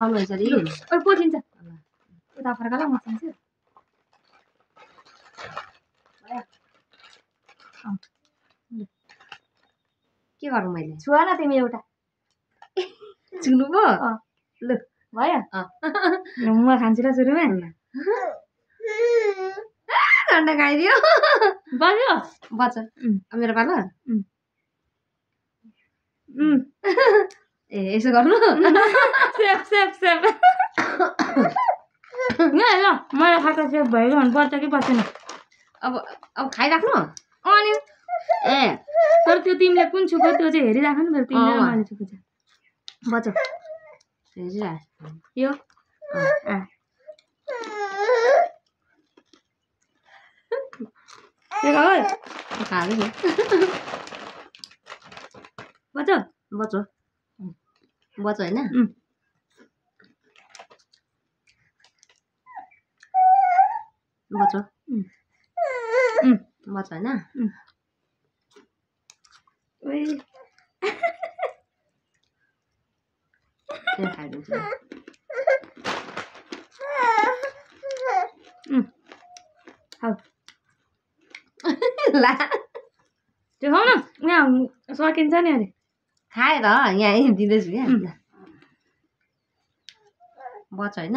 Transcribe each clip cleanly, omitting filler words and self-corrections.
खानु यसरी ओइ पोथिन्छ उता फर्काला म चिन्छु के गरौँ मैले छुवा न तिमी एउटा छुनु पो ल भयो म खान्छु र सुरुमा ठन्डा खाइदियो बज्यो बच्चा मेरो पालो ए यसो गर्नु सेफ सेफ सेफ ल मलाई खाएको सेफ भयो भने पर्छ कि पर्दैन अब खाइराख्नु अनि ए तर त्यो तिमीले कुन छुको त्यो चाहिँ हेरिराख नि फेरि तिमीले मैले छुको छ बच्चा यो बच्चा बच्चो बच्चो होइन बच्चो बच्चो होइन त्यो खाइदिन्छु ला त्यो खाऊ न यहाँ सकिन्छ नि अरे खाए त यहाँ दिँदैछु क्या बच्चो होइन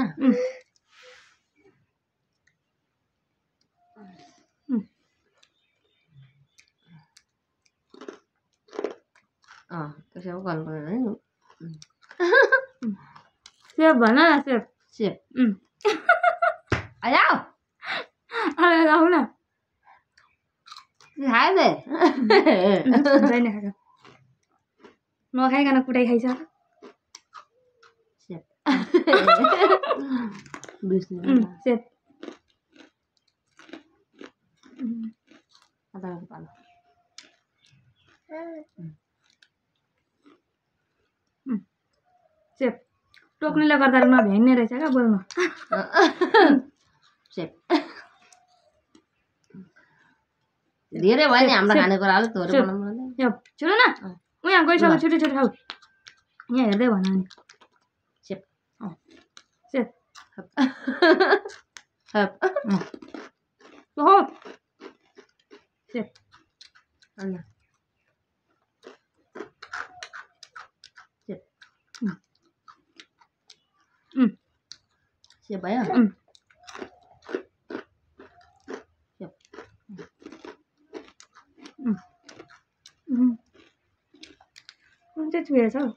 त्यसो गर्नु पर्दैन सेफ भन न सेफ सेफ आयो अरे लाऊ न खायो दे छैन खाएको नखाइकन कुटाइ खाइछ सेफ सेफ सेफ टोक्नुले गर्दा नभ्याइने रहेछ क्या बोल्नु सेफ धेरै भयो नि हाम्रो खानेकुराहरू थोरै बनाउनु छिटो न म यहाँ गइसक्यो छिटो छिटो खाऊ यहाँ हेर्दै भन नि सेफ सेफ सेफ सेफ भयो कुन चाहिँ चुहेछ हौ